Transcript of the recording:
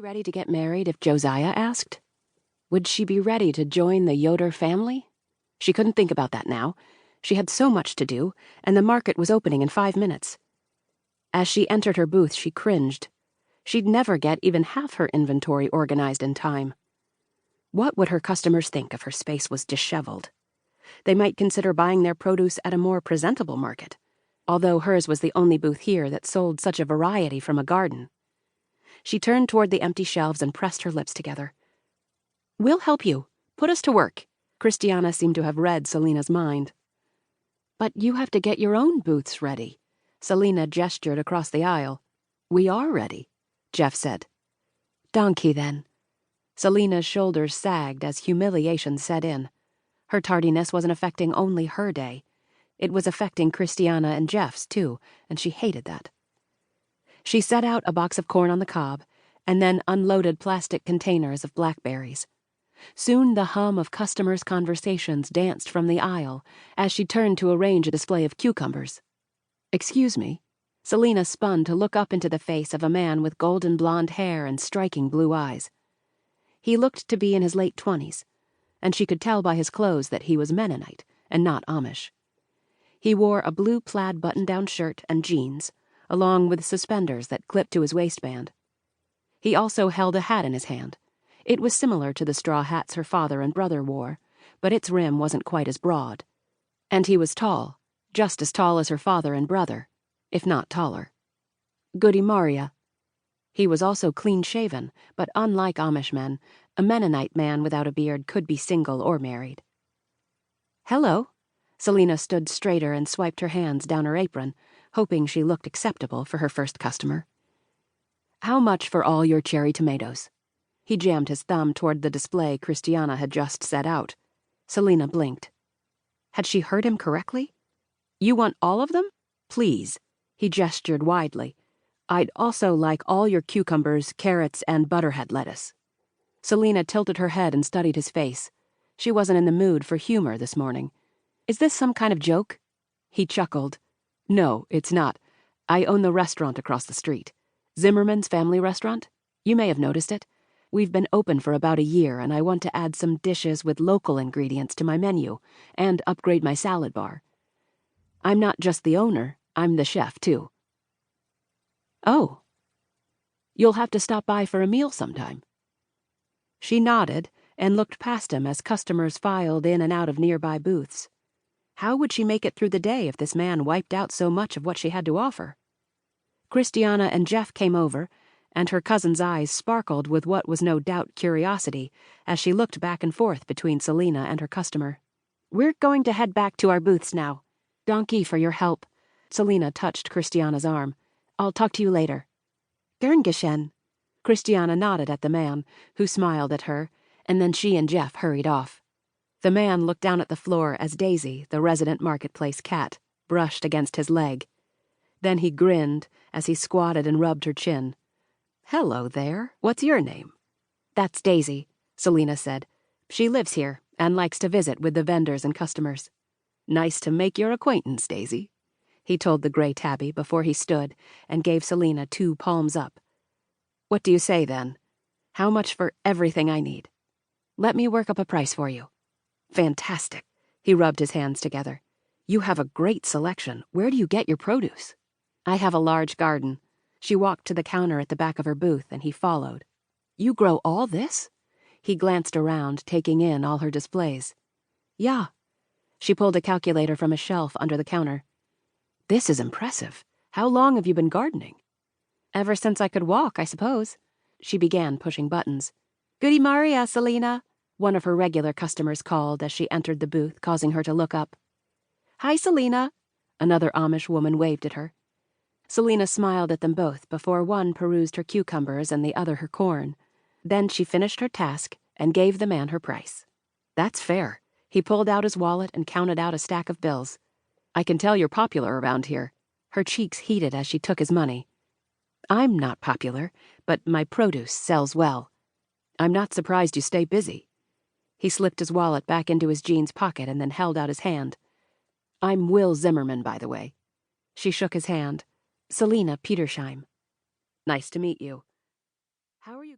ready to get married if Josiah asked? Would she be ready to join the Yoder family? She couldn't think about that now. She had so much to do, and the market was opening in 5 minutes. As she entered her booth, she cringed. She'd never get even half her inventory organized in time. What would her customers think if her space was disheveled? They might consider buying their produce at a more presentable market, although hers was the only booth here that sold such a variety from a garden. She turned toward the empty shelves and pressed her lips together. "We'll help you. Put us to work." Christiana seemed to have read Salina's mind. "But you have to get your own booths ready." Salina gestured across the aisle. "We are ready," Jeff said. "Donkey, then." Salina's shoulders sagged as humiliation set in. Her tardiness wasn't affecting only her day. It was affecting Christiana and Jeff's, too, and she hated that. She set out a box of corn on the cob, and then unloaded plastic containers of blackberries. Soon the hum of customers' conversations danced from the aisle as she turned to arrange a display of cucumbers. "Excuse me." Salina spun to look up into the face of a man with golden blonde hair and striking blue eyes. He looked to be in his late 20s, and she could tell by his clothes that he was Mennonite and not Amish. He wore a blue plaid button-down shirt and jeans, along with suspenders that clipped to his waistband. He also held a hat in his hand. It was similar to the straw hats her father and brother wore, but its rim wasn't quite as broad. And he was tall, just as tall as her father and brother, if not taller. "Goody Maria." He was also clean-shaven, but unlike Amish men, a Mennonite man without a beard could be single or married. "Hello." Salina stood straighter and swiped her hands down her apron, hoping she looked acceptable for her first customer. "How much for all your cherry tomatoes?" He jammed his thumb toward the display Christiana had just set out. Salina blinked. Had she heard him correctly? "You want all of them? Please." He gestured widely. "I'd also like all your cucumbers, carrots, and butterhead lettuce." Salina tilted her head and studied his face. She wasn't in the mood for humor this morning. "Is this some kind of joke?" He chuckled. "No, it's not. I own the restaurant across the street. Zimmerman's Family Restaurant. You may have noticed it. We've been open for about a year, and I want to add some dishes with local ingredients to my menu and upgrade my salad bar. I'm not just the owner, I'm the chef, too." "Oh. You'll have to stop by for a meal sometime." She nodded and looked past him as customers filed in and out of nearby booths. How would she make it through the day if this man wiped out so much of what she had to offer? Christiana and Jeff came over, and her cousin's eyes sparkled with what was no doubt curiosity as she looked back and forth between Salina and her customer. "We're going to head back to our booths now. Donkey for your help." Salina touched Christiana's arm. "I'll talk to you later." "Gern geschehen." Christiana nodded at the man, who smiled at her, and then she and Jeff hurried off. The man looked down at the floor as Daisy, the resident marketplace cat, brushed against his leg. Then he grinned as he squatted and rubbed her chin. "Hello there. What's your name?" "That's Daisy," Salina said. "She lives here and likes to visit with the vendors and customers." "Nice to make your acquaintance, Daisy," he told the gray tabby before he stood and gave Salina 2 palms up. "What do you say, then? How much for everything I need? Let me work up a price for you." "Fantastic." He rubbed his hands together. "You have a great selection. Where do you get your produce?" "I have a large garden." She walked to the counter at the back of her booth, and he followed. "You grow all this?" He glanced around, taking in all her displays. "Yeah." She pulled a calculator from a shelf under the counter. "This is impressive. How long have you been gardening?" "Ever since I could walk, I suppose." She began pushing buttons. "Goody Maria, Salina," one of her regular customers called as she entered the booth, causing her to look up. "Hi, Salina." Another Amish woman waved at her. Salina smiled at them both before one perused her cucumbers and the other her corn. Then she finished her task and gave the man her price. "That's fair." He pulled out his wallet and counted out a stack of bills. "I can tell you're popular around here." Her cheeks heated as she took his money. "I'm not popular, but my produce sells well. I'm not surprised you stay busy." He slipped his wallet back into his jeans pocket and then held out his hand. "I'm Will Zimmerman, by the way." She shook his hand. "Salina Petersheim." "Nice to meet you. How are you going?"